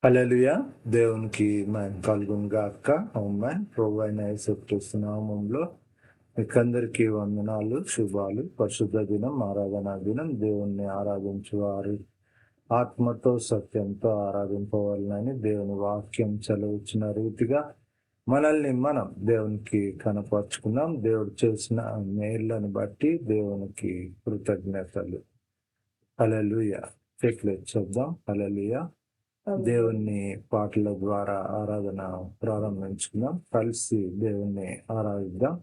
హల్లెలూయా. దేవునికి మహిమ కలుగును గాక. ఆమేన్. ప్రభువైన యేసుక్రీస్తు నామములో మీకందరికీ వందనాలు, శుభాలు. పరిశుద్ధ దినం, ఆరాధనా దినం. దేవుణ్ణి ఆరాధించువారు ఆత్మతో సత్యంతో ఆరాధింపవాలని దేవుని వాక్యం సెలవిచ్చిన రీతిగా మనల్ని మనం దేవునికి కనపరుచుకున్నాం. దేవుడు చేసిన మేళ్లను బట్టి దేవునికి కృతజ్ఞతలు. హల్లెలూయా. చెక్లెట్ చూద్దాం. హల్లెలూయా. దేవుణ్ణి పాటల ద్వారా ఆరాధన ప్రారంభించుకుందాం. కలిసి దేవుణ్ణి ఆరాధిద్దాం.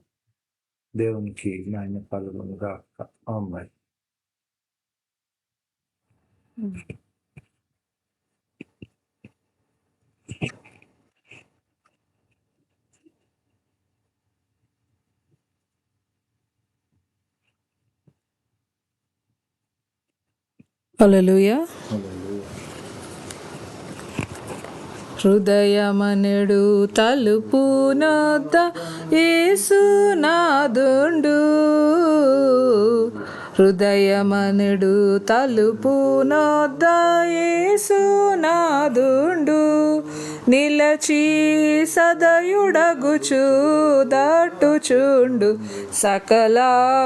దేవునికి మహిమ కలుగును గాక. ఆమేన్. హల్లెలూయా. హల్లెలూయా. హృదయమనెడు తలుపు నొద్ద యేసునాథుండు. హృదయమనెడు తలుపు నొద్ద యేసునాథుండు. నిలచి సదయుడగుచు దట్టుచుండు సకల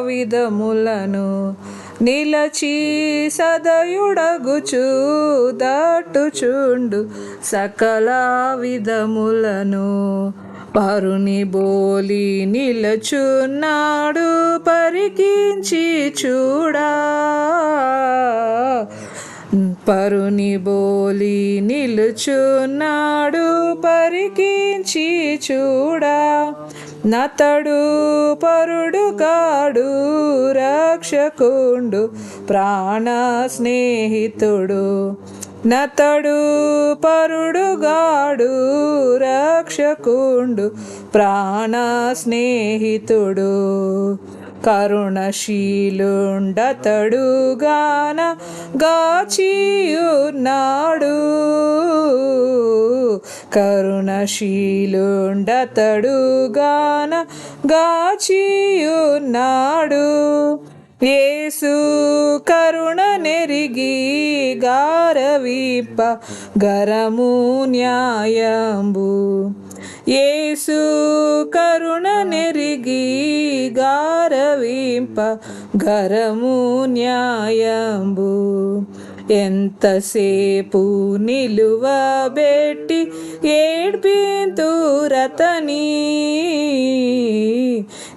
విధములను. నిలచి సదయుడగుచు దట్టుచుండు సకల విధములను. పరుని బోలి నిలచున్నాడు పరికించి చూడా. పరుని బోలి నిలుచున్నాడు పరికించి చూడా. నతడు పరుడు కాడు రక్షకుండు ప్రాణ స్నేహితుడు. నతడు పరుడుగాడు రక్షకుండు ప్రాణ స్నేహితుడు. కరుణశీలుండతడు గాన గాచియున్నాడు. కరుణశీలుండతడు గాన గాచియున్నాడు. యేసు కరుణ నెరిగి గారవింప గరము న్యాయంబు. యేసు కరుణ నెరిగి గారవింప గరము న్యాయంబు. ఎంతసేపు నిలువబెట్టి ఏడ్పింతురతని.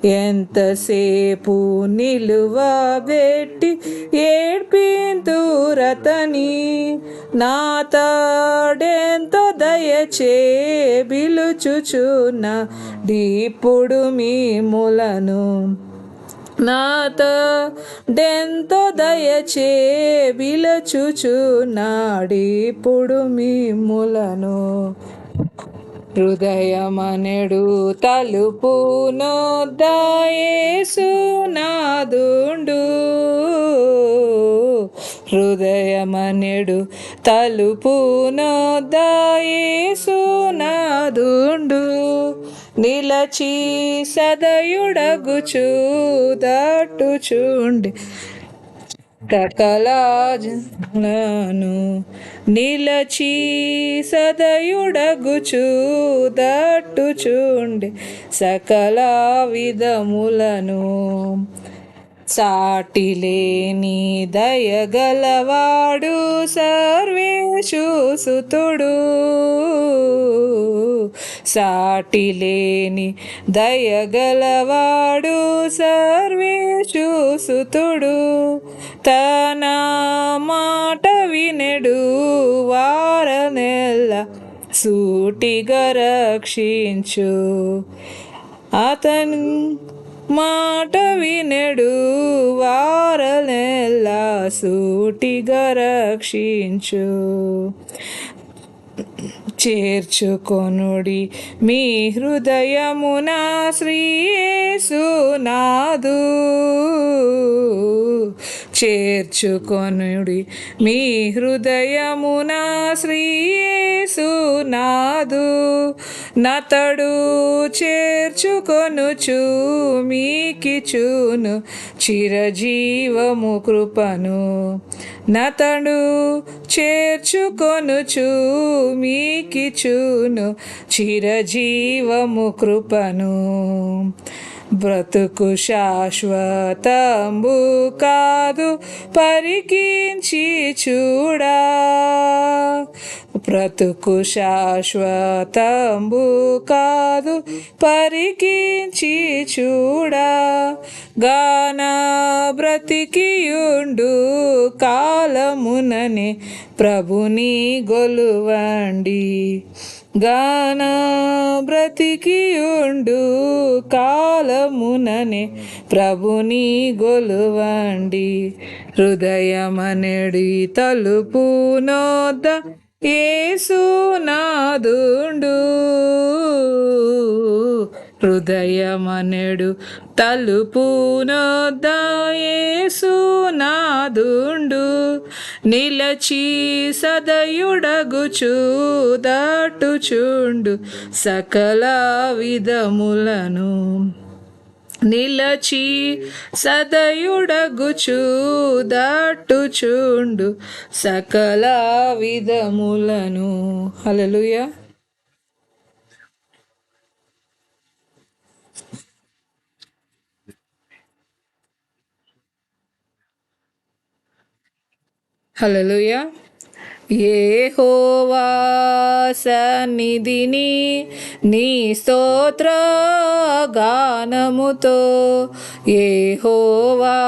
ఎంతసేపు నిలువబెట్టి ఏడ్పింతురతని. నాతడెంతో దయచే బిలుచుచున్న డీపుడు మీములను. నాతడెంతో దయచే బిలుచుచున్నాడిప్పుడు మీములను. హృదయమనెడు తలుపు నొద్ద యేసునాథుండు. హృదయమనెడు తలుపు నొద్ద యేసునాథుండు. నిలచి సదయుడగుచు దట్టుచుండి సకలాలను. నిలచి సదయుడగుచు దట్టుచుండి సకల విధములను. సాటిలేని దయగలవాడు సర్వేషు సుతుడు. సాటిలేని దయగలవాడు సర్వేషు సుతుడు. తన మాట వినెడు వారనెల్ల సూటిగా రక్షించు. అతని మాట వినెడు వారనెల్లా సూటిగా రక్షించు. చేర్చుకొనుడి మీ హృదయమున శ్రీ యేసునాథు. చేర్చుకొనుడి మీ హృదయమున శ్రీ యేసునాథు. నతడు చేర్చుకొనుచు మీకిచును చిరజీవము కృపను. నతడు చేర్చుకొనుచు మీకిచును చిరజీవము కృపను. బ్రతుకు శాశ్వతంబు కాదు పరికించి చూడా. బ్రతుకు శాశ్వతంబు కాదు పరికించి చూడా. గాన బ్రతికియుండు కాలముననే ప్రభుని గొలువండి. గాన బ్రతికియుండు కాలముననే ప్రభుని గొలువండి. హృదయమనెడి తలుపు నొద్ద యేసునాథుండు. హృదయమనెడు తలుపు నొద్ద యేసునాథుండు. నిలచి సదయుడగుచు దాటుచుండు సకల విధములను. నిలచి సదయుడగుచు దాటుచుండు సకల విధములను. హల్లెలూయా. హల్లెలూయా. యెహోవా సన్నిధిని నీ స్తోత్ర గానముతో. యెహోవా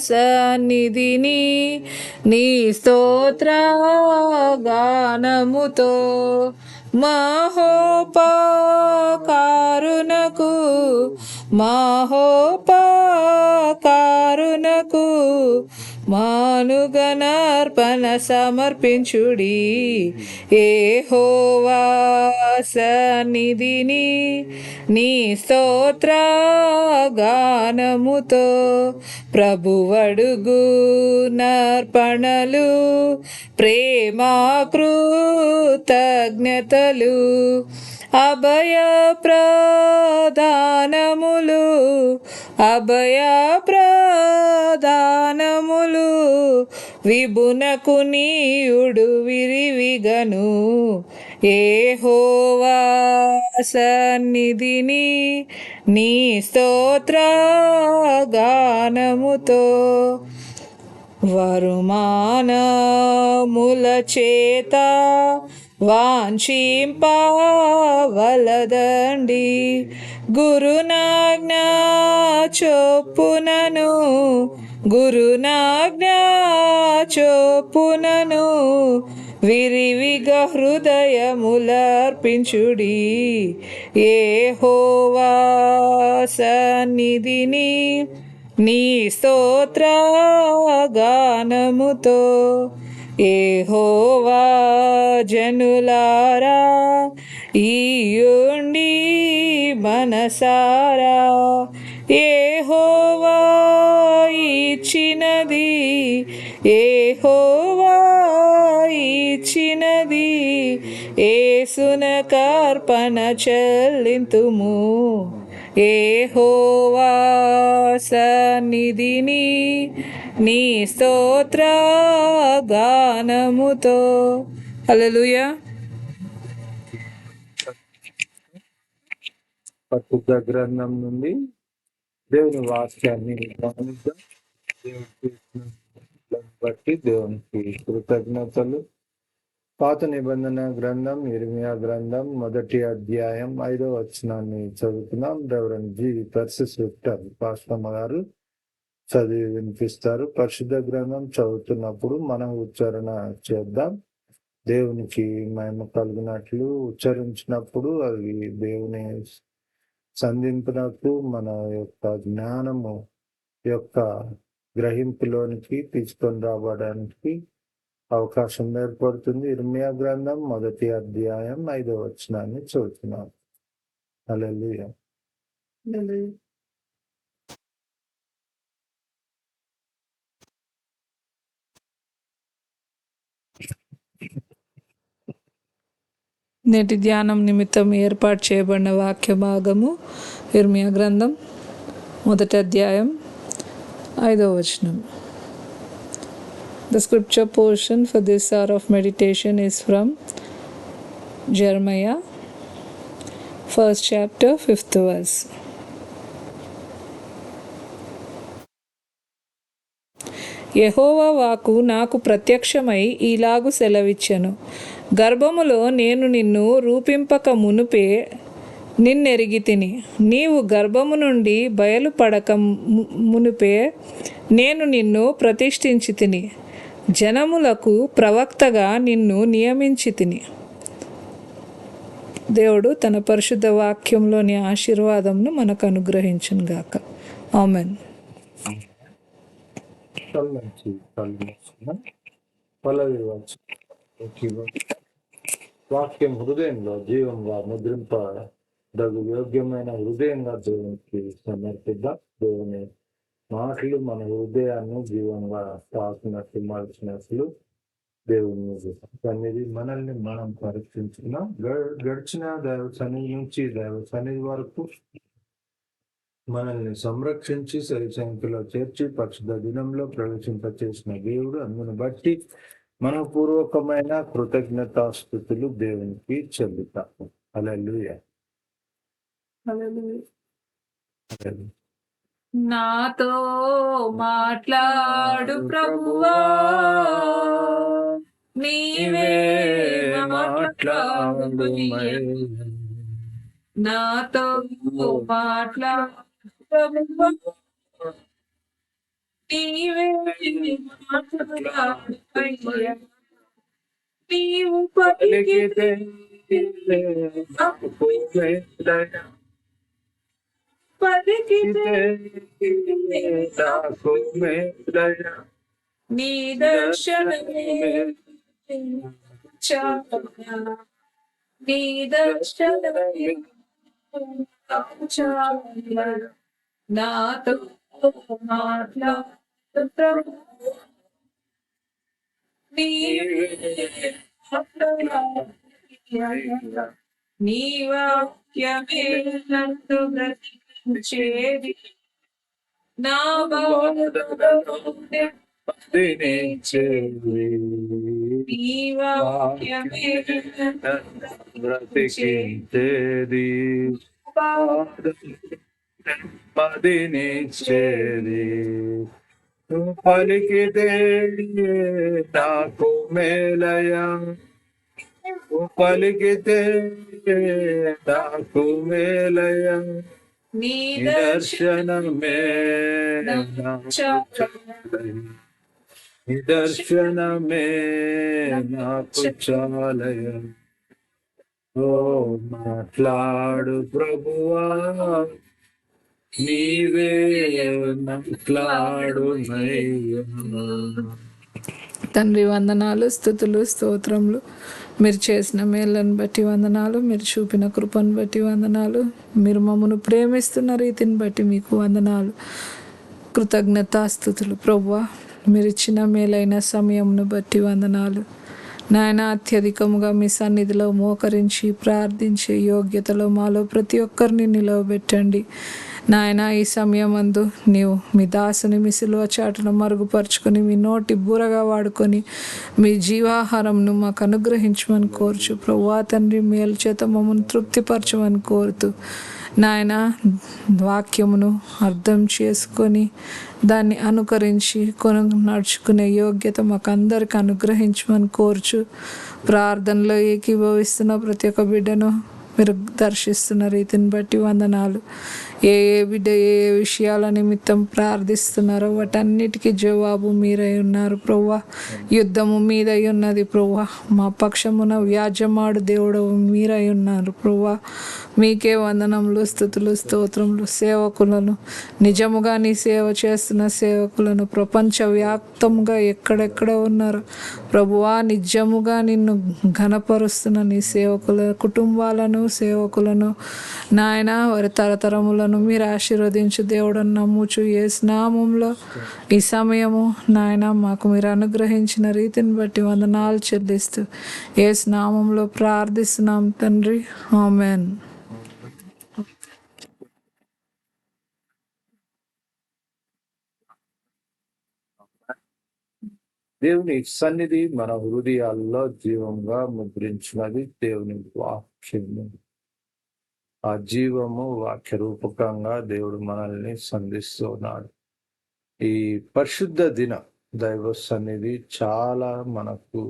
సన్నిధిని నీ స్తోత్ర గానముతో. మహోపకారునకు మహోపకారునకు మానుగనర్పణ సమర్పించుడి. యెహోవా సన్నిధిని నీ స్తోత్ర గానముతో. ప్రభువడుగు నర్పణలు ప్రేమ కృతజ్ఞతలు అభయ ప్రదానములు అభయ ప్రదానములు. విభునకు నీయుడు విరివిగను. యెహోవా సన్నిధిని నీ స్తోత్ర గానముతో. వరుమానముల చేత వాంఛింపవలదండి. గురునాజ్ఞ చొప్పునను గురునాజ్ఞ చొప్పునను విరివిగా హృదయములర్పించుడి. యెహోవా సన్నిధిని నీ స్తోత్ర గానముతో. యెహోవా జనులారా ఈయుండి మనసారా. యెహోవా ఇచ్చినది యెహోవా ఇచ్చినది యేసునకర్పణ చెల్లింతుము. యెహోవా సన్నిధిని నీ స్తోత్ర గానముతో. హల్లెలూయా. పరిశుద్ధ గ్రంథం నుండి దేవుని వాక్యాన్ని గమనిద్దాం. దేవునికి బట్టి దేవునికి కృతజ్ఞతలు. పాత నిబంధన గ్రంథం ఇర్మియా గ్రంథం 1వ అధ్యాయం 5వ వచనాన్ని చదువుతున్నాం. రెవరెండ్ జి పర్సిస్టర్ పాస్టమ్మ గారు చదివి వినిపిస్తారు. పరిశుద్ధ గ్రంథం చదువుతున్నప్పుడు మనం ఉచ్చారణ చేద్దాం. దేవునికి మహిమ కలిగినట్లు ఉచ్చరించినప్పుడు అది దేవుని సంధింపునకు మన యొక్క జ్ఞానము యొక్క గ్రహింపులోనికి తీసుకొని రావడానికి అవకాశం ఏర్పడుతుంది. ఇర్మియా గ్రంథం 1వ అధ్యాయం 5వ వచనాన్ని చదువుతున్నాం. హల్లెలూయా. నేటి ధ్యానం నిమిత్తం ఏర్పాటు చేయబడిన వాక్య భాగము ఇర్మియా గ్రంథం 1వ అధ్యాయం 5వ వచనం. The scripture portion for this hour of meditation is from Jeremiah 1st chapter 5th verse. యెహోవా వాక్కు నాకు ప్రత్యక్షమై ఈలాగు సెలవిచ్చెను, గర్భములో నేను నిన్ను రూపింపక మునుపే నిన్నెరిగితిని, నీవు గర్భము నుండి బయలుపడక మునుపే నేను నిన్ను ప్రతిష్ఠించి తిని, జనములకు ప్రవక్తగా నిన్ను నియమించి తిని. దేవుడు తన పరిశుద్ధ వాక్యంలోని ఆశీర్వాదంను మనకు అనుగ్రహించును గాక. ఆమెన్. వాక్యం హృదయంలో జీవంగా ముద్రింపదగు యోగ్యమైన హృదయంగా దేవునికి సమర్పిద్దాం. దేవుని మాటలు మన హృదయాన్ని జీవంగా తాకినట్టు మార్చినట్లు దేవుని సన్నిధి మనల్ని మనం పరీక్షించుకున్నాం. గడిచిన దైవ సన్నిధి నుంచి దైవ సన్నిధి వరకు మనల్ని సంరక్షించి సరి సంఖ్యలో చేర్చి పరిశుద్ధ దినంలో ప్రవేశింపచేసిన దేవుడు, అందును బట్టి మనపూర్వకమైన కృతజ్ఞతాస్తుతులు దేవునికి చెల్లుతాము. హల్లెలూయా. నాతో మాట్లాడు ప్రభువా, నీవే మాట్లాడు, నాతో మాట్లాడు ప్రభువా, నీవే మాట్లాడు, నీవు పలికితే నీ దర్శనమే చాలు, నీ దర్శనమే చాలు, నాతో మాట్లాడు ప్రభువా, నీవే మాట్లాడు, నీ వాక్యమే నన్ను బ్రతికించేది, నా బాధలను నెమ్మదినిచ్చేది, నీ వాక్యమే నన్ను బ్రతికించేది, నెమ్మదినిచ్చేది. నువ్వు పలికితే నాకు మేలయా, పలికితే నాకు మేలయ, నీ దర్శనమే దర్శనమే నాకు చాలయ. ఓ మాట్లాడు ప్రభువా, నీవే మాట్లాడు నయ్యా. తండ్రి, వందనాలు, స్తుతులు, స్తోత్రములు. మీరు చేసిన మేళ్ళను బట్టి వందనాలు, మీరు చూపిన కృపను బట్టి వందనాలు, మీరు మమ్మను ప్రేమిస్తున్న రీతిని బట్టి మీకు వందనాలు, కృతజ్ఞతాస్తుతులు. ప్రభువా, మీరు ఇచ్చిన మేలైన సమయంను బట్టి వందనాలు నాయన. అత్యధికముగా మీ సన్నిధిలో మోకరించి ప్రార్థించే యోగ్యతలో మాలో ప్రతి ఒక్కరిని నిలవబెట్టండి నాయన. ఈ సమయమందు నీవు మీ దాసుని మీ సిలువ చాటును మరుగుపరుచుకొని మీ నోటి బూరగా వాడుకొని మీ జీవాహారంను మాకు అనుగ్రహించమని కోరుచు ప్రభువా తండ్రి. మేలు చేత మమ్మల్ని తృప్తిపరచమని కోరుతూ నాయన, వాక్యమును అర్థం చేసుకొని దాన్ని అనుకరించి నడుచుకునే యోగ్యత మాకు అందరికి అనుగ్రహించమని కోరుచు. ప్రార్థనలో ఏకీభవిస్తున్న ప్రతి ఒక్క బిడ్డను మీరు దర్శిస్తున్న రీతిని బట్టి వందనాలు. ఏ బిడ్డ ఏ విషయాల నిమిత్తం ప్రార్థిస్తున్నారో వాటన్నిటికీ జవాబు మీరై ఉన్నారు ప్రభువా. యుద్ధము మీదై ఉన్నది ప్రభువా. మా పక్షమున వ్యాజ్యమాడు దేవుడు మీరై ఉన్నారు ప్రభువా. మీకే వందనములు, స్తుతులు, స్తోత్రములు. సేవకులను, నిజముగా నీ సేవ చేస్తున్న సేవకులను ప్రపంచవ్యాప్తంగా ఎక్కడెక్కడ ఉన్నారు ప్రభువా, నిజముగా నిన్ను ఘనపరుస్తున్న నీ సేవకుల కుటుంబాలను, సేవకులను నాయన వారి తరతరములను మీరు ఆశీర్వదించు దేవుడని నమ్ముచు యేసు నామములో ఈ సమయము నాయన మాకు మీరు అనుగ్రహించిన రీతిని బట్టి వందనాలు చెల్లిస్తూ యేసు నామములో ప్రార్థిస్తున్నాం తండ్రి, ఆమేన్. దేవుని సన్నిధి మన హృదయాల్లో జీవంగా ముద్రించినది దేవుని వాక్యము. ఆ జీవము వాక్య రూపకంగా దేవుడు మనల్ని సంధిస్తున్నాడు. ఈ పరిశుద్ధ దిన దైవ సన్నిధి చాలా మనకు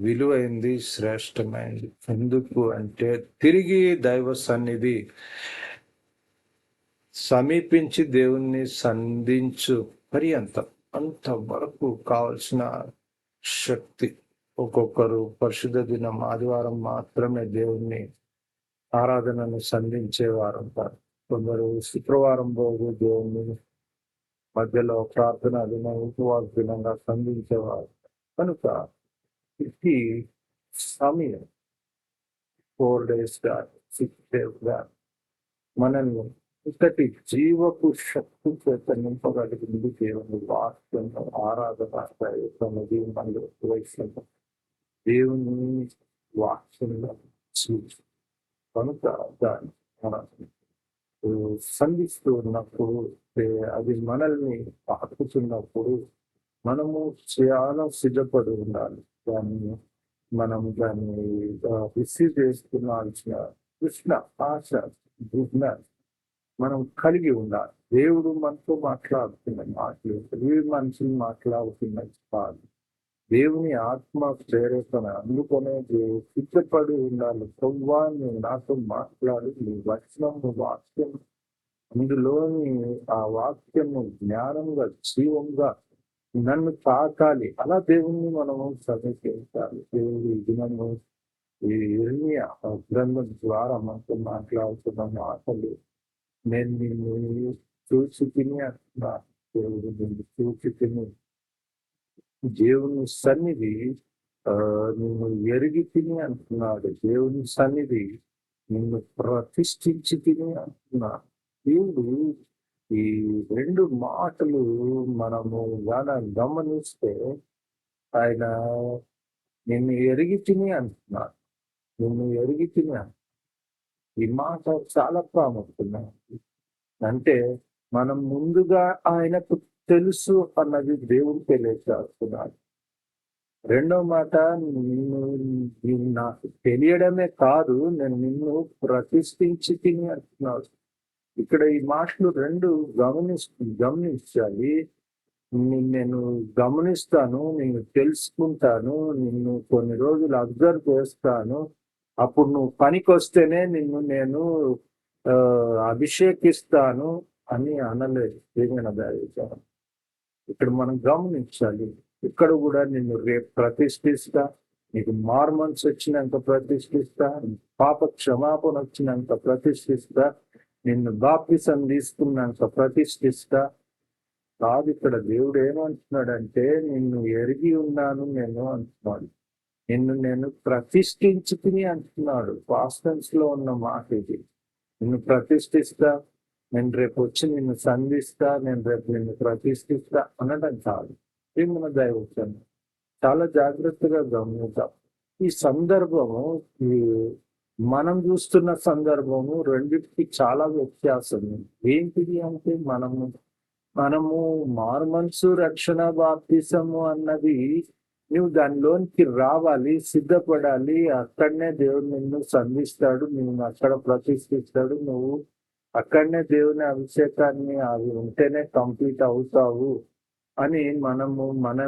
విలువైంది, శ్రేష్టమైంది. ఎందుకు అంటే తిరిగి దైవ సన్నిధి సమీపించి దేవుణ్ణి సంధించు పర్యంతం అంతవరకు కావలసిన శక్తి. ఒక్కొక్కరు పరిశుద్ధ దినం ఆదివారం మాత్రమే దేవుణ్ణి ఆరాధనను సంధించేవారు ఉంటారు. కొందరు శుక్రవారం రోజు దేవుణ్ణి మధ్యలో ప్రార్థన దినం, ఉపవాస దినంగా సంధించేవారు. కనుక ఇది సమయం 4 days గా 6 days గా మనల్ని ఇంతటి జీవపు శక్తి చేత నింపగలిగింది దేవుని వాక్యం, ఆరాధన, మనలో వయసులో దేవుని వాక్యంలో చూసి కనుక దాన్ని మనం సంధిస్తూ ఉన్నప్పుడు, అది మనల్ని తాకుతున్నప్పుడు మనము చాలా సిద్ధపడి ఉండాలి. దాన్ని రిసీవ్ చేసుకున్నాల్సిన కృష్ణ ఆశ మనం కలిగి ఉండాలి. దేవుడు మనతో మాట్లాడుతున్న మాటలు మనుషులు మాట్లాడుతున్నది కాదు. దేవుని ఆత్మ ప్రేరేపణ అందుకనే సిద్ధపడి ఉండాలి. ప్రవ్వా నువ్వు నాతో మాట్లాడు, నీ వచనము వాక్యం, అందులోని ఆ వాక్యము జ్ఞానంగా జీవంగా నన్ను తాకాలి. అలా దేవుణ్ణి మనము సమీపించాలి. దేవుడు ఈ దినము ఈ ఇర్మియా గ్రంథం ద్వారా మనతో మాట్లాడుతున్న మాటలు, నేను నిన్ను చూసి తిని అంటున్నా, దేవుడు నిన్ను చూసి తిని, దేవుని సన్నిధి నిన్ను ఎరిగి తిని అంటున్నాడు. దేవుని సన్నిధి నిన్ను ప్రతిష్ఠించి తిని అంటున్నాడు. దేవుడు ఈ 2 మాటలు మనము గమనిస్తే, ఆయన నిన్ను ఎరిగి తిని అంటున్నాడు. నిన్ను ఎరిగి తిని ఈ మాట చాలా ప్రాముఖ్యమైనది. అంటే మనం ముందుగా ఆయనకు తెలుసు అన్నది దేవుడు తెలియజేస్తున్నాడు. రెండవ మాట, నిన్ను నాకు తెలియడమే కాదు, నేను నిన్ను ప్రతిష్ఠించి తిని అంటున్నాడు. ఇక్కడ ఈ మాటలు 2 గమనించాలి. నేను గమనిస్తాను, నేను తెలుసుకుంటాను, నిన్ను కొన్ని రోజులు అబ్జర్వ్ చేస్తాను, అప్పుడు నువ్వు పనికి వస్తేనే నిన్ను నేను అభిషేకిస్తాను అని అనలేదు ఏమైనా దైవజనం. ఇక్కడ మనం గమనించాలి. ఇక్కడ కూడా నిన్ను రేపు ప్రతిష్ఠిస్తా, నీకు మార్మన్స్ వచ్చినాక ప్రతిష్ఠిస్తా, పాప క్షమాపణ వచ్చినాక ప్రతిష్ఠిస్తా, నిన్ను బాప్తిసం తీసుకున్నాక ప్రతిష్ఠిస్తా కాదు. ఇక్కడ దేవుడు ఏమంటున్నాడంటే, నిన్ను ఎరిగి ఉన్నాను నేను అంటున్నాడు. నేను ప్రతిష్ఠించుకుని అంటున్నాడు. పాస్టెన్స్ లో ఉన్న మాట ఇది. నిన్ను ప్రతిష్ఠిస్తా, నేను రేపు వచ్చి నిన్ను సంధిస్తా, నేను రేపు నిన్ను ప్రతిష్ఠిస్తా అనడం కాదు. మన దైవజనం చాలా జాగ్రత్తగా గమనిద్దాం. ఈ సందర్భము, ఈ మనం చూస్తున్న సందర్భము రెండింటికి చాలా వ్యత్యాసం. ఏంటిది అంటే, మనము మార్మన్స్, రక్షణ, బాప్తిసము అన్నది నువ్వు దానిలోనికి రావాలి, సిద్ధపడాలి. అక్కడనే దేవుడు నిన్ను సంధిస్తాడు, నువ్వు అక్కడ ప్రతిష్ఠిస్తాడు, నువ్వు అక్కడనే దేవుని అభిషేకాన్ని అవి ఉంటేనే కంప్లీట్ అవుతావు అని మనము మన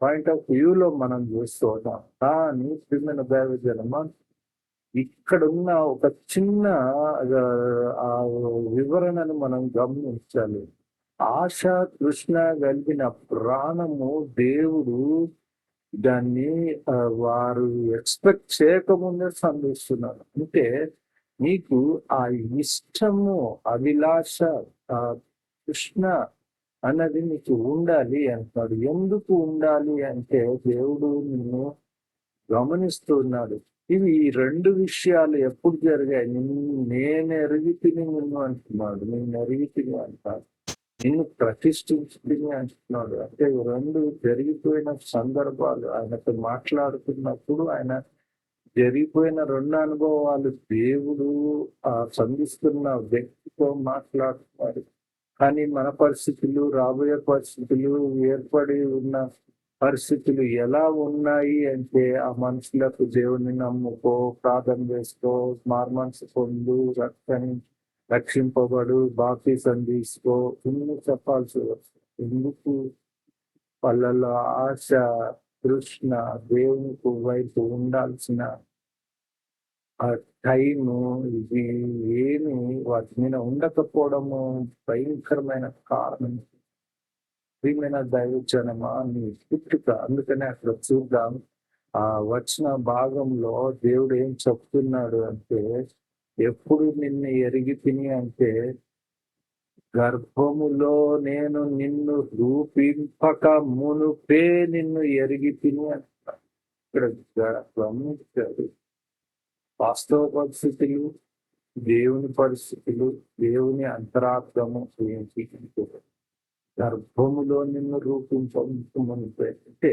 పాయింట్ ఆఫ్ వ్యూలో మనం చూస్తున్నాం. కానీ ప్రియమైన దైవజనమా, ఇక్కడున్న ఒక చిన్న వివరణను మనం గమనించాలి. ఆశ తృష్ణ కలిగిన ప్రాణము దేవుడు దాన్ని వారు ఎక్స్పెక్ట్ చేయకముందే సంధిస్తున్నారు. అంటే నీకు ఆ ఇష్టము, అభిలాష, తృష్ణ అన్నది నీకు ఉండాలి అంటున్నాడు. ఎందుకు ఉండాలి అంటే, దేవుడు నిన్ను గమనిస్తున్నాడు. ఇవి ఈ రెండు విషయాలు ఎప్పుడు జరిగాయి? నేను ఎరిగి తిని నిన్ను అంటున్నాడు, నేను ఎరిగి తిని అంటాడు, నిన్ను ప్రతిష్ఠించి తిని అంటున్నాడు. అంటే ఈ రెండు జరిగిపోయిన సందర్భాలు. ఆయనతో మాట్లాడుతున్నప్పుడు ఆయన జరిగిపోయిన రెండు అనుభవాలు దేవుడు సంధిస్తున్న వ్యక్తితో మాట్లాడుతున్నారు. కానీ మన పరిస్థితులు, రాబోయే పరిస్థితులు, ఏర్పడి ఉన్న పరిస్థితులు ఎలా ఉన్నాయి అంటే, ఆ మనుషులకు దేవుని నమ్ముకో, ప్రార్థన చేసుకో, మారుమనసు పొందు, రక్షింపబడు, బాప్తిసం తీసుకో, ఇన్ని చెప్పాల్సి వస్తుంది. ఎందుకు? వాళ్ళలో ఆశ, తృష్ణ, దేవుని వైపు ఉండాల్సిన ఆ టైము, ఇది ఏమి వాటి మీద ఉండకపోవడము భయంకరమైన కారణం. ప్రియమైన దైవజనమా, నీ పుట్టుక. అందుకనే అక్కడ చూద్దాం, ఆ వచ్చిన భాగంలో దేవుడు ఏం చెప్తున్నాడు అంటే, ఎప్పుడు నిన్ను ఎరిగి తిని అంటే, గర్భములో నేను నిన్ను రూపింపక మునుపే నిన్ను ఎరిగి తిని అంటున్నాడు. ఇక్కడ గమనించాడు వాస్తవ పరిస్థితులు, దేవుని పరిస్థితులు, దేవుని అంతరార్థము ఏంటి అంటే, గర్భములో నిన్ను రూపించమునిపే అంటే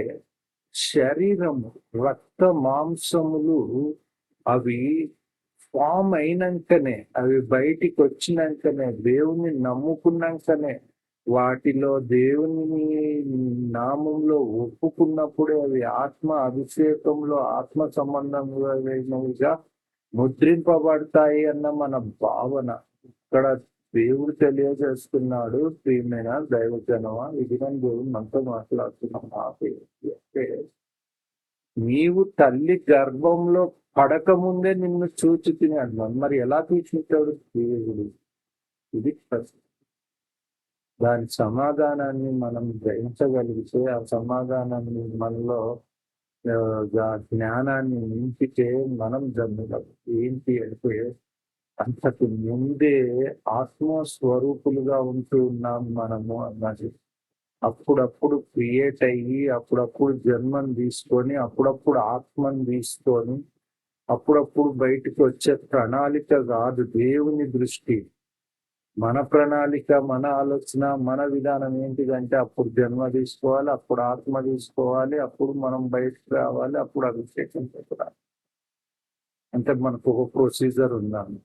శరీరము, రక్త మాంసములు అవి ఫామ్ అయినాకనే, అవి బయటికి వచ్చినాకనే, దేవుని నమ్ముకున్నాకనే, వాటిలో దేవుని నామంలో ఒప్పుకున్నప్పుడే అవి ఆత్మ అభిషేకంలో ఆత్మ సంబంధంగా ముద్రింపబడతాయి అన్న మన భావన. ఇక్కడ దేవుడు తెలియజేస్తున్నాడు, ప్రియమైన దైవజనమా, ఇది దేవుడు మనతో మాట్లాడుతున్నాం. అంటే నీవు తల్లి గర్భంలో పడక ముందే నిన్ను చూచి తిని అన్నాడు. మరి ఎలా తీర్చుంటాడు దేవుడు? ఇది ప్రశ్న. దాని సమాధానాన్ని మనం గ్రహించగలిగితే, ఆ సమాధానాన్ని మనలో జ్ఞానాన్ని నింపితే మనం జన్మలం. ఏంటి అంటే, అంతకు ముందే ఆత్మస్వరూపులుగా ఉంటూ ఉన్నాం మనము అన్నది. అప్పుడప్పుడు క్రియేట్ అయ్యి, అప్పుడప్పుడు జన్మను తీసుకొని, అప్పుడప్పుడు ఆత్మను తీసుకొని, అప్పుడప్పుడు బయటికి వచ్చే ప్రణాళిక కాదు దేవుని దృష్టి. మన ప్రణాళిక, మన ఆలోచన, మన విధానం ఏంటిదంటే, అప్పుడు జన్మ తీసుకోవాలి, అప్పుడు ఆత్మ తీసుకోవాలి, అప్పుడు మనం బయటకు రావాలి, అప్పుడు అభిషేకం పెట్టాలి. అంటే మనకు ఒక ప్రొసీజర్ ఉందాము.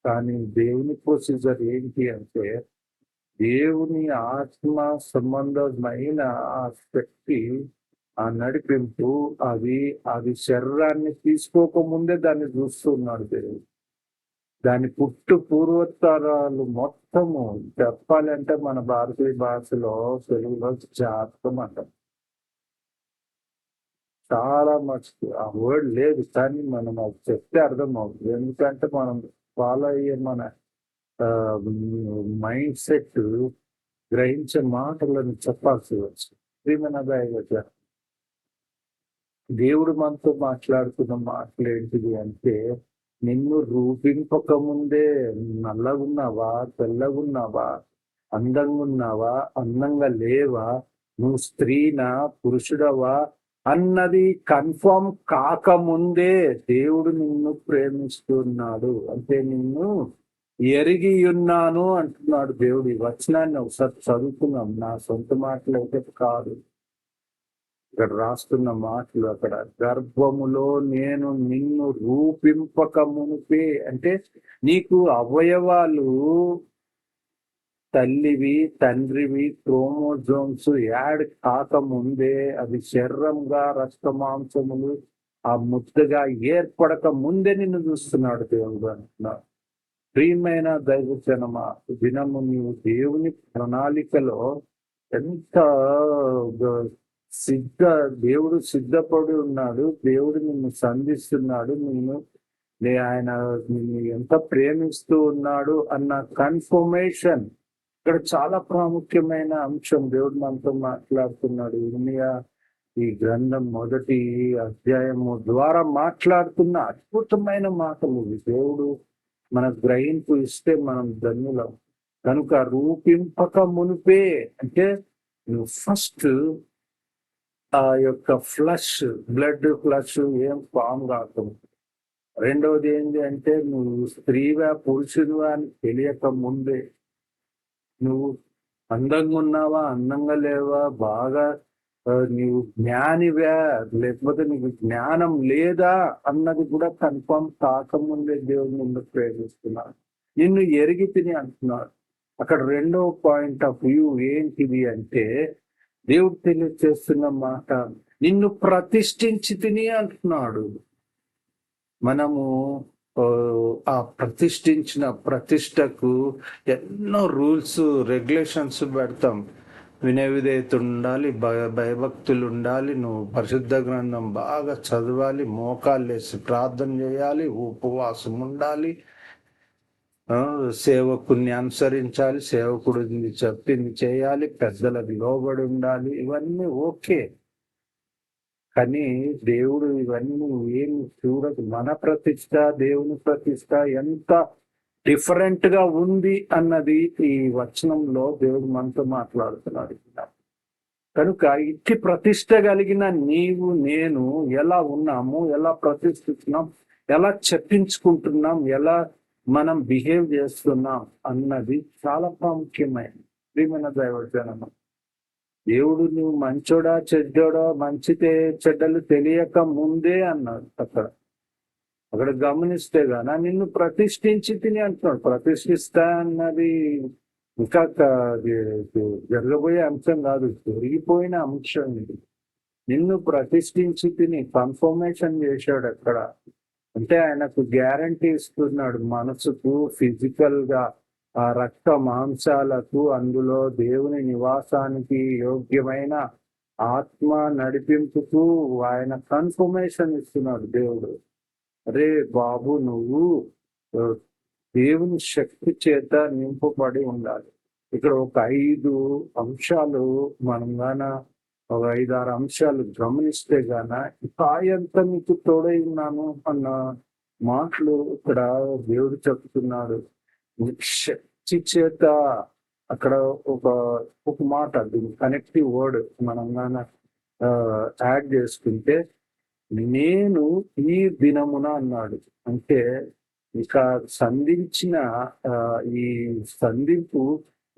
కానీ దేవుని ప్రొసీజర్ ఏంటి అంటే, దేవుని ఆత్మ సంబంధమైన ఆ శక్తి, ఆ నడిపింపు, అది శరీరాన్ని తీసుకోకముందే దాన్ని చూస్తున్నాడు దేవుడు. దాని పూర్వోత్తరాలు మొత్తము చెప్పాలంటే మన భారతీయ భాషలో, తెలుగులో జాతకం అంటాం. చాలా మర్చి ఆ వర్డ్ లేదు, కానీ మనం అది చెప్తే అర్థం అవుతుంది. ఎందుకంటే మనం ఫాలో అయ్యే మన మైండ్ సెట్ గ్రహించే మాటలను చెప్పాల్సి వచ్చింది. ప్రియమైన దేవుడు మనతో మాట్లాడుతున్న మాటలు ఏంటిది అంటే, నిన్ను రూపింపక ముందే నల్లగున్నావా, తెల్లగున్నావా, అందంగా ఉన్నావా, అందంగా లేవా, నువ్వు స్త్రీనా, పురుషుడవా అన్నది కన్ఫర్మ్ కాకముందే దేవుడు నిన్ను ప్రేమిస్తున్నాడు. అంటే నిన్ను ఎరిగి ఉన్నాను అంటున్నాడు దేవుడు. ఈ వచనాన్ని ఒకసారి చదువుకున్నాం. నా సొంత మాటలు అయితే కాదు, ఇక్కడ రాస్తున్న మాటలు. అక్కడ గర్భములో నేను నిన్ను రూపింపక మునిపే అంటే, నీకు అవయవాలు తల్లివి, తండ్రివి, క్రోమోజోమ్స్ యాడ్ కాకముందే, అది శరీరంగా రక్త మాంసములు ఆ ముద్దగా ఏర్పడక ముందే నిన్ను చూస్తున్నాడు దేవుడు అంటున్నాడు. ప్రియమైన దైవజనమా, దినము నీవు దేవుని ప్రణాళికలో ఎంత దేవుడు సిద్ధపడి ఉన్నాడు. దేవుడు నిన్ను సంధిస్తున్నాడు, ఆయన నిన్ను ఎంత ప్రేమిస్తూ ఉన్నాడు అన్న కన్ఫర్మేషన్ ఇక్కడ చాలా ప్రాముఖ్యమైన అంశం. దేవుడు మనతో మాట్లాడుతున్నాడు. ఈ గ్రంథం మొదటి అధ్యాయము ద్వారా మాట్లాడుతున్న అద్భుతమైన మాటలు. దేవుడు మన గ్రహింపు ఇస్తే మనం ధన్యులం. కనుక రూపింపక మునిపే అంటే, నువ్వు ఫస్ట్ ఆ యొక్క బ్లడ్ ఫ్లష్ ఏం ఫామ్ కాకుండా. రెండవది ఏంటి అంటే నువ్వు స్త్రీవా పురుషుడివా అని తెలియక ముందే నువ్వు అందంగా ఉన్నావా, అందంగా లేవా, బాగా నీవు జ్ఞానివా, లేకపోతే నీకు జ్ఞానం లేదా అన్నది కూడా కన్ఫర్మ్ కాకముందే దేవుని ముందు ప్రేమిస్తున్నాడు. నిన్ను ఎరిగి తిని అంటున్నాడు. అక్కడ రెండవ పాయింట్ ఆఫ్ వ్యూ ఏంటిది అంటే దేవుడు తెలియజేస్తున్న మాట, నిన్ను ప్రతిష్ఠించి తిని అంటున్నాడు. మనము ఆ ప్రతిష్ఠించిన ప్రతిష్టకు ఎన్నో రూల్స్ రెగ్యులేషన్స్ పెడతాం. వినయ విధేయత ఉండాలి, భయభక్తులు ఉండాలి, నువ్వు పరిశుద్ధ గ్రంథం బాగా చదవాలి, మోకాళ్ళు వేసి ప్రార్థన చేయాలి, ఉపవాసం ఉండాలి, సేవకుని అనుసరించాలి, సేవకుడు చెప్పింది చేయాలి, పెద్దలకు లోబడి ఉండాలి. ఇవన్నీ ఓకే, కానీ దేవుడు ఇవన్నీ ఏం చూడదు. మన ప్రతిష్ట దేవుని ప్రతిష్ట ఎంత డిఫరెంట్ గా ఉంది అన్నది ఈ వచనంలో దేవుడు మనతో మాట్లాడుతున్నాడు. కనుక ఇట్టి ప్రతిష్ట కలిగిన నీవు నేను ఎలా ఉన్నాము, ఎలా ప్రతిష్ఠిస్తున్నాం, ఎలా చెప్పించుకుంటున్నాం, ఎలా మనం బిహేవ్ చేస్తున్నాం అన్నది చాలా ప్రాముఖ్యమైనది. ప్రియమైన దైవజనం, దేవుడు నువ్వు మంచోడా చెడ్డోడా, చెడ్డలు తెలియక ముందే అన్నాడు. అక్కడ గమనిస్తే గాన నిన్ను ప్రతిష్ఠించి తిని అంటున్నాడు. ప్రతిష్ఠిస్తా అన్నది ఇంకా జరగబోయే అంశం కాదు, జరిగిపోయిన అంశం ఇది. నిన్ను ప్రతిష్ఠించి తిని కన్ఫర్మేషన్ చేశాడు అక్కడ. అంటే ఆయనకు గ్యారంటీ ఇస్తున్నాడు మనసుకు, ఫిజికల్ గా, ఆ రక్త మాంసాలకు, అందులో దేవుని నివాసానికి యోగ్యమైన ఆత్మ నడిపింపుకు ఆయన కన్ఫర్మేషన్ ఇస్తున్నాడు దేవుడు. అరే బాబు, నువ్వు దేవుని శక్తి చేత నింపబడి ఉండాలి. ఇక్కడ ఒక 5 అంశాలు మనం గాన, ఒక 5-6 అంశాలు గమనిస్తే గాన కాయంత నీకు తోడై ఉన్నాను అన్న మాటలు ఇక్కడ దేవుడు చెప్తున్నాడు. శక్తి చేత అక్కడ ఒక మాట, దీని కనెక్టివ్ వర్డ్ మనం గాన యాడ్ చేసుకుంటే, నేను ఈ దినమున అన్నాడు. అంటే ఇక సంధించిన ఈ సంధింపు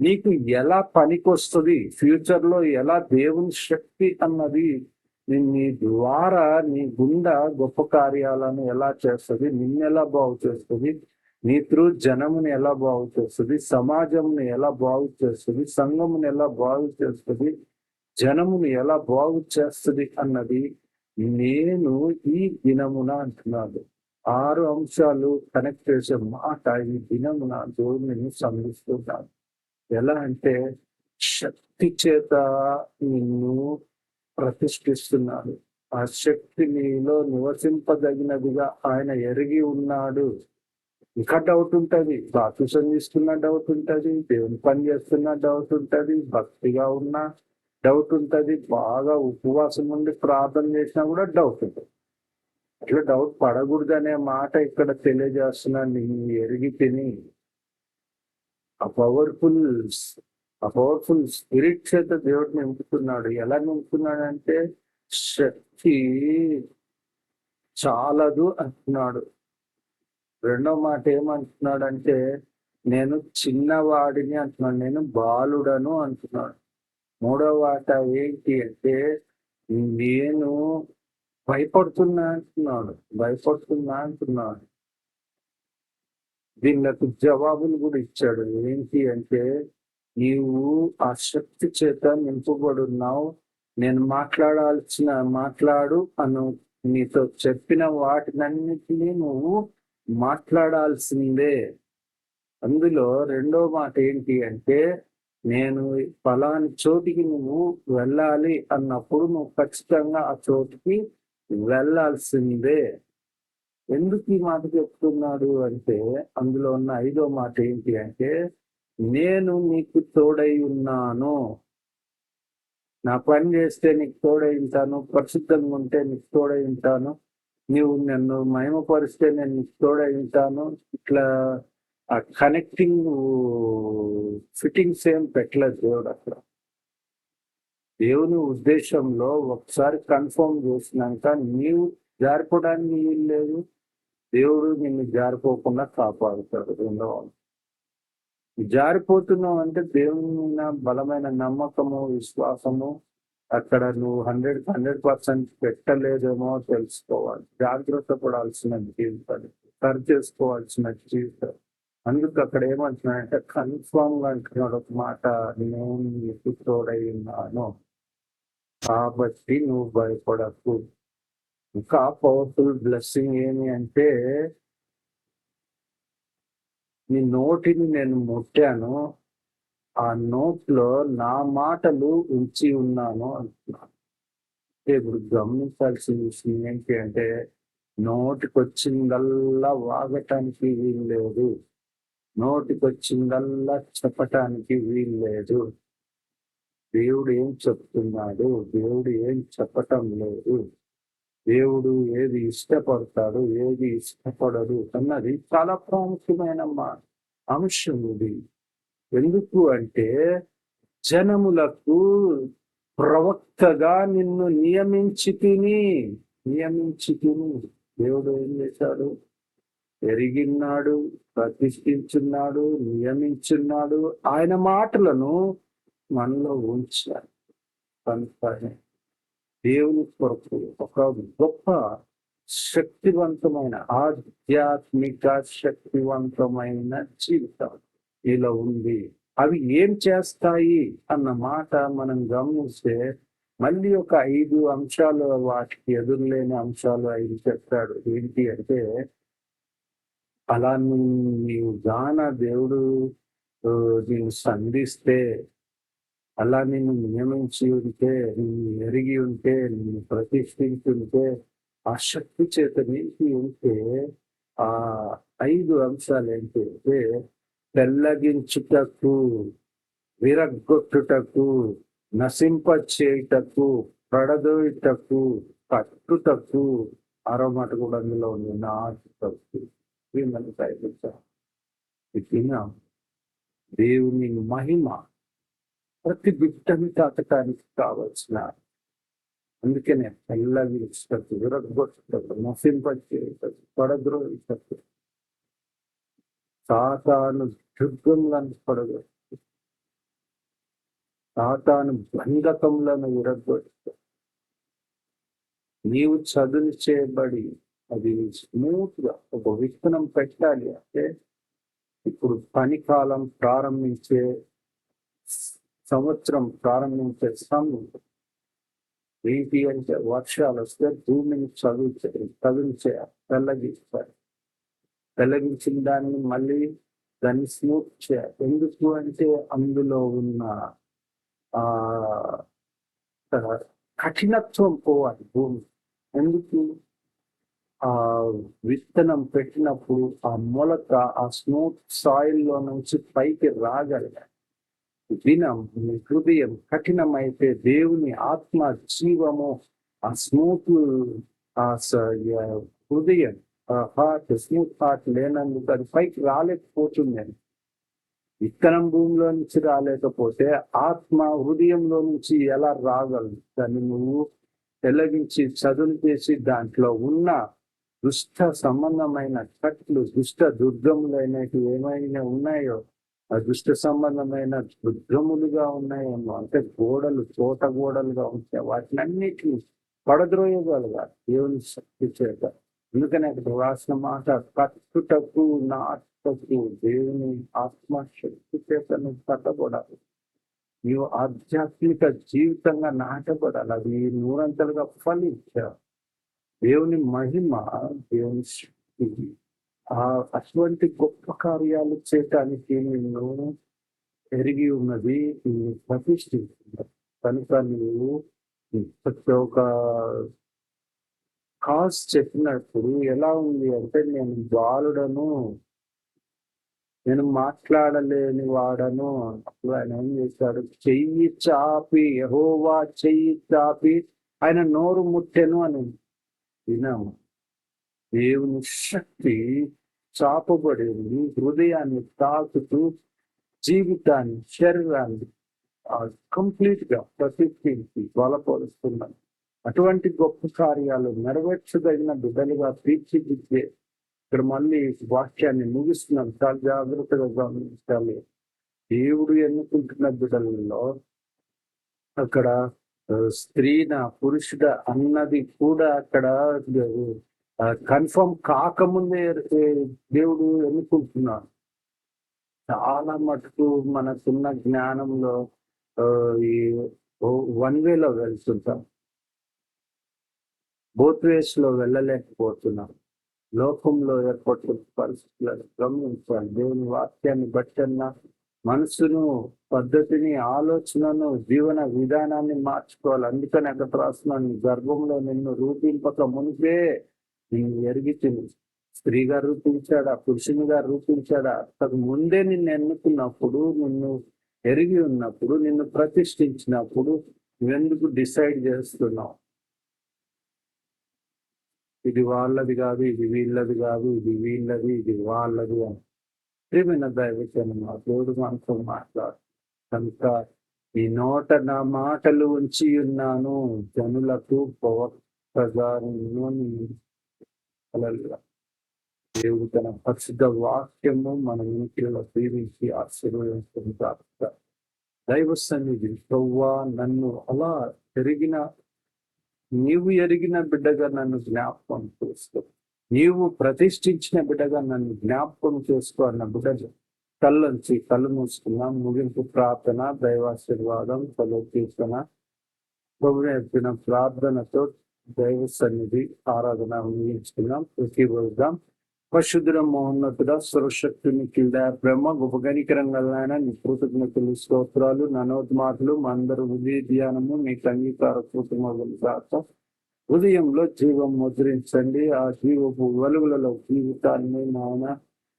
నీకు ఎలా పనికొస్తుంది, ఫ్యూచర్ లో ఎలా దేవుని శక్తి అన్నది నీ ద్వారా నీ గుండా గొప్ప కార్యాలను ఎలా చేస్తుంది, నిన్నెలా బాగు చేస్తుంది, నీ త్రూ జనముని ఎలా బాగు చేస్తుంది, సమాజంని ఎలా బాగు చేస్తుంది, సంఘముని ఎలా బాగు చేస్తుంది, జనముని ఎలా బాగు చేస్తుంది అన్నది నేను ఈ దినమున అంటున్నాడు. 6 అంశాలు కనెక్ట్ చేసే మాట, ఈ దినమున దేవుడిని సంధిస్తున్నాడు. ఎలా అంటే శక్తి చేత నిన్ను ప్రతిష్ఠిస్తున్నాడు. ఆ శక్తి నీలో నివసింపదగినదిగా ఆయన ఎరిగి ఉన్నాడు. ఇంకా డౌట్ ఉంటది, బాప్తిసం తీసుకున్న డౌట్ ఉంటది, దేవుని పని చేస్తున్న డౌట్ ఉంటది, భక్తిగా ఉన్న డౌట్ ఉంటది, బాగా ఉపవాసం ఉండి ప్రార్థన చేసినా కూడా డౌట్ ఉంటుంది. అట్లా డౌట్ పడకూడదు అనే మాట ఇక్కడ తెలియజేస్తున్నా. నేను ఎరిగి తిని ఆ పవర్ఫుల్ స్పిరిట్ చేత దేవుడు నింపుతున్నాడు. ఎలా నింపుతున్నాడంటే శక్తి చాలదు అంటున్నాడు. రెండో మాట ఏమంటున్నాడంటే నేను చిన్నవాడిని అంటున్నాడు, నేను బాలుడను అంటున్నాడు. మూడవ మాట ఏంటి అంటే నేను భయపడుతున్నా అంటున్నాడు. దీనికి జవాబులు కూడా ఇచ్చాడు. ఏంటి అంటే నీవు ఆ శక్తి చేత నింపబడున్నావు, నేను మాట్లాడు అను నీతో చెప్పిన వాటినన్నిటినీ నువ్వు మాట్లాడాల్సిందే. అందులో రెండో మాట ఏంటి అంటే నేను ఫలాని చోటికి నువ్వు వెళ్ళాలి అన్నప్పుడు నువ్వు ఖచ్చితంగా ఆ చోటికి వెళ్ళాల్సిందే. ఎందుకు ఈ మాట చెప్తున్నాడు అంటే అందులో ఉన్న 5వ మాట ఏంటి అంటే నేను నీకు తోడై ఉన్నాను. నా పని చేస్తే నీకు తోడై ఉంటాను, పరిశుద్ధంగా ఉంటే నీకు తోడై ఉంటాను, నీవు నన్ను మహిమపరిస్తే నేను నీకు తోడై ఉంటాను. ఇట్లా ఆ కనెక్టింగ్ ఫిట్టింగ్స్ ఏం పెట్టలేదు దేవుడు అక్కడ. దేవుని ఉద్దేశంలో ఒకసారి కన్ఫర్మ్ చేసినాక నీవు జారిపోవడానికి వీలు లేదు. దేవుడు నిన్ను జారిపోకుండా కాపాడుతాడు. రెండవ జారిపోతున్నావు అంటే దేవుని మీద బలమైన నమ్మకము, విశ్వాసము అక్కడ నువ్వు 100% పెట్టలేదేమో తెలుసుకోవాలి. జాగ్రత్త పడాల్సిన జీవితాలు, సరి చేసుకోవాల్సిన జీవితం. అందుకు అక్కడ ఏమంటున్నాడంటే కన్ఫర్మ్ గా అంటున్నాడు ఒక మాట, నేను నీకు తోడై ఉన్నాను కాబట్టి నువ్వు భయపడకు. ఇంకా పవర్ఫుల్ బ్లెస్సింగ్ ఏమి అంటే, నీ నోటిని నేను ముట్టాను, ఆ నోట్లో నా మాటలు ఉంచి ఉన్నాను అంటున్నాను. ఇప్పుడు గమనించాల్సిన విషయం ఏంటి అంటే, నోటికొచ్చిందల్లా వాగటానికి వీలు లేదు, నోటికొచ్చిందల్లా చెప్పటానికి వీలు లేదు. దేవుడు ఏం చెప్తున్నాడు, దేవుడు ఏం చెప్పటం లేదు, దేవుడు ఏది ఇష్టపడతాడు, ఏది ఇష్టపడదు అన్నది చాలా ప్రాముఖ్యమైన అంశం ఇది. ఎందుకు అంటే జనములకు ప్రవక్తగా నిన్ను నియమించి తిని. దేవుడు ఏం చేశాడు? ఎరిగిన్నాడు, ప్రతిష్ఠించున్నాడు, నియమించున్నాడు. ఆయన మాటలను మనలో ఉంచాడు. కనుకనే దేవుని కొరకు ఒక గొప్ప శక్తివంతమైన, ఆధ్యాత్మిక శక్తివంతమైన జీవితం ఇలా ఉంది. అవి ఏం చేస్తాయి అన్న మాట మనం గమనిస్తే మళ్ళీ ఒక 5 అంశాలు, వాటికి ఎదురులేని అంశాలు 5 చెప్పాడు. ఏంటి అంటే, అలా నీవు గాన దేవుడు నేను సంధిస్తే, అలా నిన్ను నియమించి ఉంటే, నిన్ను ఎరిగి ఉంటే, నిన్ను ప్రతిష్ఠించి ఉంటే, ఆ శక్తి చేత నిలిపి ఉంటే, ఆ 5 అంశాలు ఏంటి అంటే, పెళ్ళగించుటకు, విరగ్గొట్టుటకు, నశింపచేయుటకు, పడదోయుటకు, కట్టుటకు, అరమాట కూడా అందులో ఉంది, నాటుటకు. దేవుని మహిమ ప్రతి బిడ్డని తాకటానికి కావలసిన, అందుకనే పెళ్ళగించుటకు, విరగ్గొట్టుటకు, నశింపచేయుటకు, పడద్రోయుటకు, సాతాను దుర్గములను పడగొట్టు, సాతాను బంధకములను విరగ్గొట్టు. నీవు చదువు చేయబడి అది స్మూత్ గా ఒక విత్తనం పెట్టాలి అంటే, ఇప్పుడు పని కాలం ప్రారంభించే సంవత్సరం ప్రారంభించే సమయం ఏంటి అంటే, వర్షాలు వస్తే భూమిని పెళ్ళగిస్తారు. పెళ్ళగించిన దాన్ని మళ్ళీ దాన్ని స్మూత్ చేయాలి. ఎందుకు అంటే అందులో ఉన్న ఆ కఠినత్వం పోవాలి భూమి. ఎందుకు? ఆ విత్తనం పెట్టినప్పుడు ఆ మొలక ఆ స్మూత్ సాయిల్ లో నుంచి పైకి రాగలగాలి. నీ హృదయం కఠినమైతే దేవుని ఆత్మ జీవము ఆ స్మూత్ ఆ హృదయం హార్ట్, స్మూత్ హార్ట్ లేనందుకు అది పైకి రాలేకపోతుంది. విత్తనం భూమిలో నుంచి రాలేకపోతే ఆత్మ హృదయంలో నుంచి ఎలా రాగలదు? దాన్ని నువ్వు వెలిగించి చదును చేసి దాంట్లో ఉన్న దుష్ట సంబంధమైన కట్లు, దుష్ట దుర్గములైనవి ఏమైనా ఉన్నాయో, ఆ దుష్ట సంబంధమైన దుర్గములుగా ఉన్నాయేమో, అంటే గోడలు, తోట గోడలుగా ఉంటాయి, వాటినన్నిటిని పడద్రోయగలగాలి దేవుని శక్తి చేత. అందుకని అక్కడ రాసిన మాట, కట్టుటకు, నాటుటకు దేవుని ఆత్మశక్తి చేత నువ్వు కట్టబడాలి. నీవు ఆధ్యాత్మిక జీవితంగా నాటబడాలి. అది నూరంతలుగా ఫలించావు. దేవుని మహిమ, దేవుని శక్తి అటువంటి గొప్ప కార్యాలు చేయటానికి నిన్ను ఎరిగి ఉన్నది, నిన్ను ప్రతిష్ఠిస్తున్నది. కనుక నువ్వు ప్రతి ఒక్క కాజ్ చెప్పినప్పుడు ఎలా ఉంది అంటే, నేను బాలుడను, నేను మాట్లాడలేని వాడను. అప్పుడు ఆయన ఏం చేశాడు? చెయ్యి చాపి, యెహోవా చెయ్యి చాపి ఆయన నోరు ముట్టెను అని విన్నాము. దేవుని శక్తి చాపబడి ఉంది, హృదయాన్ని తాకుతూ జీవితాన్ని, శరీరాన్ని కంప్లీట్ గా ప్రతిష్ఠించి బలపరుస్తున్నాను. అటువంటి గొప్ప కార్యాలు నెరవేర్చదగిన బిడ్డలుగా తీర్చిదిద్దే ఇక్కడ మళ్ళీ వాక్యాన్ని ముగిస్తున్నాం. చాలా జాగ్రత్తగా గమనించాలి. దేవుడు ఎన్నుకుంటున్న బిడ్డలలో అక్కడ స్త్రీనా పురుషుడ అన్నది కూడా అక్కడ కన్ఫర్మ్ కాకముందే దేవుడు ఎన్నుకుంటున్నాడు. చాలా మటుకు మనకున్న జ్ఞానంలో ఈ వన్ వేలో వెళ్తుంటాం, బోత్ వేస్ లో వెళ్ళలేకపోతున్నాం. లోకంలో ఏర్పడుతున్న పరిస్థితులను గమనించాలి. దేవుని వాక్యాన్ని బట్టన్న మనసును, పద్ధతిని, ఆలోచనను, జీవన విధానాన్ని మార్చుకోవాలి. అందుకని అక్కడ రాస్తున్నాను, గర్భంలో నిన్ను రూపింపక మునిపే నిన్ను ఎరిగితిని. స్త్రీగా రూపించాడా, పురుషునిగా రూపించాడా, అంతకు ముందే నిన్ను ఎన్నుకున్నప్పుడు, నిన్ను ఎరిగి ఉన్నప్పుడు, నిన్ను ప్రతిష్ఠించినప్పుడు నువ్వెందుకు డిసైడ్ చేస్తున్నావు ఇది వాళ్ళది కాదు, ఇది వీళ్ళది కాదు, ఇది వీళ్ళది, ఇది వాళ్ళది అని? ప్రియమైన దైవజనం, మా దేవుడు మనతో మాట్లాడు కనుక ఈ నోట నా మాటలు ఉంచి ఉన్నాను, జనులకు ప్రవక్తగా దేవుడు తన పరిశుద్ధ వాక్యము మన ఇంటిలో దీవించి ఆశీర్వదించిన దైవ సన్నిధి ప్రవ్వా నన్ను అలా నీవు ఎరిగిన బిడ్డగా నన్ను జ్ఞాపకం చేసుకో, నీవు ప్రతిష్ఠించిన బిడ్డగా నన్ను జ్ఞాపకం చేసుకో అన్న బిడ్డ కళ్ళు మూసుకున్నాం. ముగింపు ప్రార్థన, దైవాశీర్వాదం, ఫలోకీర్తన, ప్రభుత్వ ప్రార్థనతో దైవ సన్నిధి ఆరాధన ముగించుకున్నాం. ప్రతిరోజుదాం. పరిశుద్ధ మహోన్నతుడ, సర్వశక్తుని కింద బ్రహ్మ గొప్ప గణికరంగాలైనా నీ కృతజ్ఞతలు, స్తోత్రాలు, ననోద్మాతులు మా అందరూ ఉదయ ధ్యానము నీకు అంగీకార కృతజ్ఞతలు కాక ఉదయంలో జీవం ముద్రించండి. ఆ జీవపు వెలుగులలో జీవితాన్ని నాయన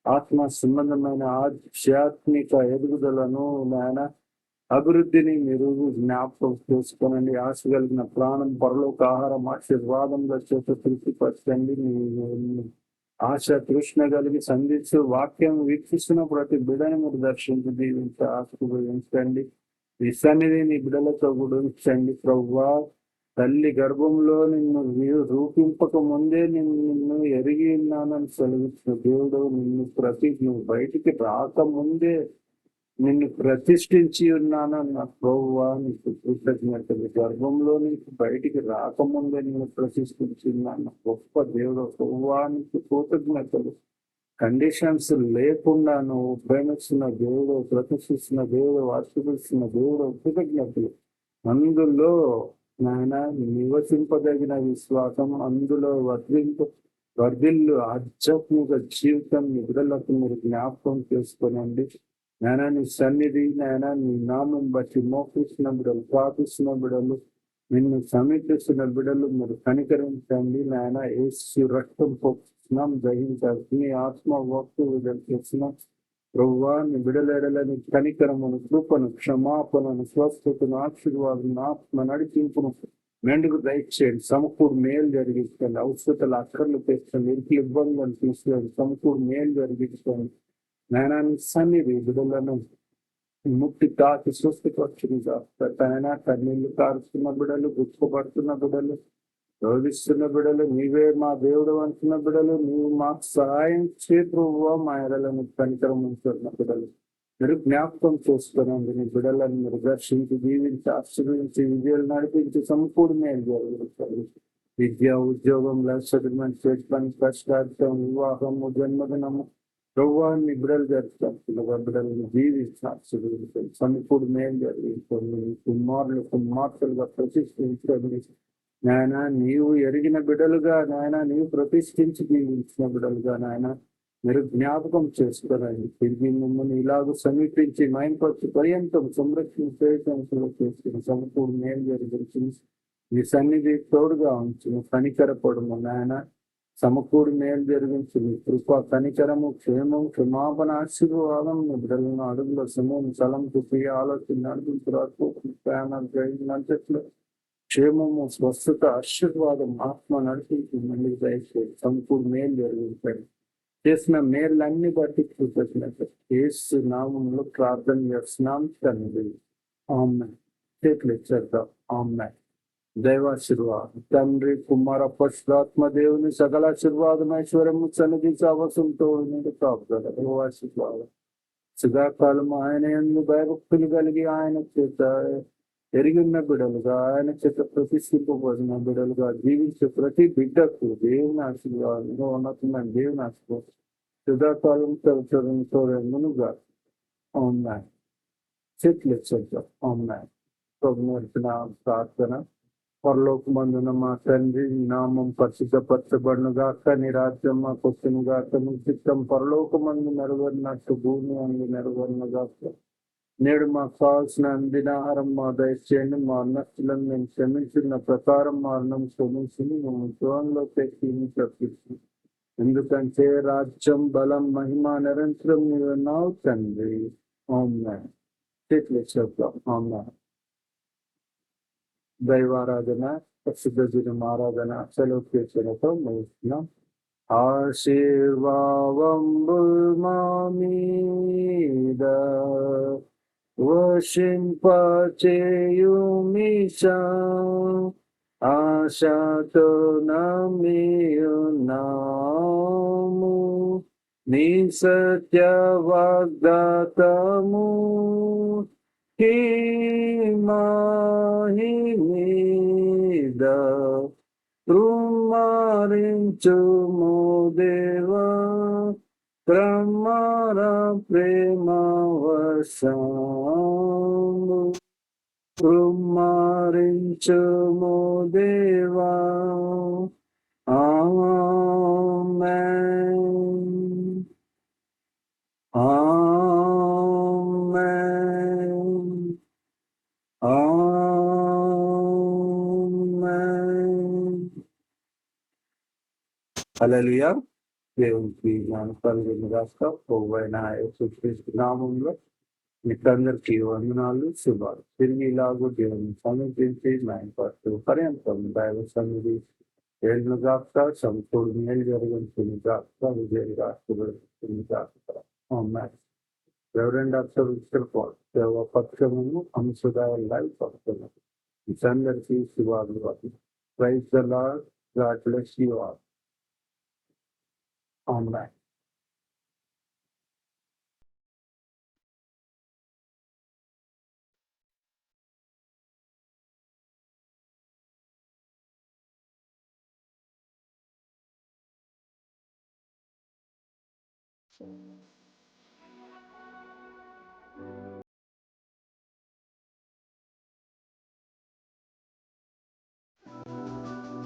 ఆత్మ సంబంధమైన ఆధ్యాత్మిక ఎదుగుదలను నాయన అభివృద్ధిని మీరు జ్ఞాపకం చేసుకోనండి. ఆశ కలిగిన ప్రాణం, పరలోక ఆహారం, ఆశీర్వాదంలో చేత తృప్తిపరచండి. ఆశ తృష్ణ కలిగి సంధించు వాక్యం వీక్షిస్తున్న ప్రతి బిడ్డని మీరు దర్శించి దీవించి ఆశీర్వదించండి. ఈ సన్నిధిని బిడ్డలతో కూడా ఉంచండి. ప్రభువా, తల్లి గర్భంలో నిన్ను రూపింపక ముందే నిన్ను ఎరిగి ఉన్నానని సెలవిచ్చిన దేవుడు, నువ్వు బయటికి రాకముందే నిన్ను ప్రతిష్ఠించి ఉన్నానన్న ప్రభువా నీకు కృతజ్ఞతలు. గర్భంలో నీకు బయటికి రాకముందే నిన్ను ప్రతిష్ఠించి ఉన్నాను గొప్ప దేవుడు ప్రభువా నీకు కృతజ్ఞతలు. కండిషన్స్ లేకుండా నువ్వు ప్రేమిస్తున్న దేవుడు, ప్రతిష్ఠిస్తున్న దేవుడు, ఆశీర్వదిస్తున్న దేవుడు, కృతజ్ఞతలు. అందులో నాయన నివసింపదగిన విశ్వాసం, అందులో వర్ధిల్లు ఆధ్యాత్మిక జీవితం నిధులకు మీరు జ్ఞాపకం చేసుకోనండి. నాయన నీ సన్నిధి, నాయన నీ నామం బట్టి మోపిస్తున్న బిడ్డలు, ప్రార్థిస్తున్న బిడ్డలు, నిన్ను సమీపిస్తున్న బిడ్డలు మీరు కనికరించండి. నాయన యేసు రక్తం పోస్తున్నాం, గ్రహించాలి. నీ ఆత్మ వాక్కు చేస్తున్నాం ప్రభువా. నీ బిడ్డలేడలని కనికరమును, కృపను, క్షమాపణను, స్వస్థతను, ఆశీర్వాదం, ఆత్మ నడిపింపును మెండుకు దయచేయండి. సమకూరు మేలు జరిగించండి. ఔషధాలు అక్కర్లు తెచ్చండి. ఇంటి ఇబ్బందులను తీసుకురండి. సమకూరు మేలు జరిగించండి. నాయన సన్నిధి బిడ్డలను ముక్తి తాకి స్వస్థపరచుని నాయన. కన్నీళ్లు కారుస్తున్న బిడ్డలు, గుర్తుపడుతున్న బిడ్డలు, రోధిస్తున్న బిడ్డలు, నీవే మా దేవుడు అంటున్న బిడ్డలు, నీవు మాకు సహాయం చేతువా, మా ఎడలను కనికరం ఉంటున్న బిడ్డలు మీరు జ్ఞాపకం చేసుకునండి. నీ బిడ్డలను మీరు దర్శించి, దీవించి, ఆశీర్వదించి, విజయాలు నడిపించి సంపూర్ణ జరుగుతుంది. విద్య, ఉద్యోగంలో సెటిల్మెంట్ చేసుకొని, కష్టార్థం, వివాహము, జన్మదినము ప్రభువాన్ని బిడ్డలు జరుపుతారు. బిడ్డలను జీవించాల్సి సమకూడు మేలు జరిగించుకోండి. కుమార్తెలుగా ప్రతిష్ఠించండి. నాయన నీవు ఎరిగిన బిడ్డలుగా, నాయన నీవు ప్రతిష్ఠించి జీవించిన బిడ్డలుగా నాయన మీరు జ్ఞాపకం చేసుకోరండి. తిరిగి మిమ్మల్ని ఇలాగ సమీపించి మైంపచ్చు పర్యంతం సంరక్షించే సమకూడు మేలు జరిగించి మీ సన్నిధి తోడుగా ఉంచును. కనికరపడము నాయన. సమకూడి మేలు జరిగించు. కృప, కనికరము, క్షేమం, క్షమాపణ, ఆశీర్వాదం బిడ్డలను అడుగులో సమూహం స్థలం ప్రియ ఆలోచన నడిపించు. ప్రయాణాలు క్షేమము, స్వస్థత, ఆశీర్వాదం, ఆత్మ నడిపించి మళ్ళీ దయచేసి సమకూడి మేలు జరిగించండి. చేసిన మేళ్ళన్ని బట్టి కృతజ్ఞత యేసు నామములో ప్రార్థన చేస్తున్నాం తండ్రి. ఆమె చేతులు ఇచ్చేద్దాం. ఆమె దైవాశీర్వాదం తండ్రి కుమార పశురాత్మ దేవుని సకల ఆశీర్వాదం ఐశ్వర్యము సన్నిధి అవసరంతో కాపుదల దైవాశీర్వాదం సదాకాలం ఆయన యందు భయభక్తులు కలిగి ఆయన చేత ఎరిగిన బిడలుగా ఆయన చేత ప్రతిష్ఠింపబడిన బిడలుగా జీవించే ప్రతి బిడ్డకు దేవుని ఆశీర్వాదంలో ఉన్నతమైన దేవుని ఆశీర్వాదం సదాకాలం తరచడంతో రెండునుగా ఉన్నాయి. చెట్లు ఇచ్చేద్దాం. ఉన్నాయి ప్రభుత్వ ప్రార్థన పరలోకమందున మా తండ్రి నీ నామం పరిశుద్ధపరచబడును గాక, నీ రాజ్యం మాకు వచ్చును గాక, నీ చిత్తం పరలోకమందు నెరవేరినట్టు భూమి అందు నెరవేరును గాక. నేడు మాకు కావాల్సిన అందిన ఆహారం మా దయచేయండి, మా అన్నస్తులను మేము క్షమించిన ప్రకారం మా అన్నం క్షమించింది మేము ద్రోహంలో పెట్టి తప్పించి, ఎందుకంటే రాజ్యం బలం మహిమ నిరంతరం నీవన్నావు తండ్రి. ఆమేన్. చేతులు చెప్తాం. ఆమేన్. దైవారాధన పరిశుద్ధ దినం ఆరాధన సెలవు చేసినతో ముగిస్తున్నాం. ఆశీర్వాదంబుల్ మా మీద వర్షింపచేయుమిషా, ఆశతో నమ్మియున్నాము నీ సత్య వాగ్దాతము మీద కృమారించుము దేవా, క్రమర ప్రేమ వర్షము కృమారించుము దేవా. ఆమేన్. ఆమేన్. ఆమేన్. హల్లెలూయా. దేవునికి జ్ఞానపరులను రాష్ట్ర ప్రభువైన యేసుక్రీస్తు నామంలో మీకందరికీ వందనాలు, శుభాలు. తిరిగి ఇలాగూ దేవుని సమీపించి న్యాయపడుతూ పర్యంతం దైవ సన్నిధి ఏళ్ళను గాక, సంపూర్ణ మేలు జరుగుతుంది గాక, విజయంగా ఆశీర్వదిస్తుంది గాక. Amen. Reverend doctor Victor Paul సేవ పక్షము అంశదాయ లైవ్ పడుతున్నారు. అందరికీ శుభాలు. Praise the Lord. God bless you all. Amen.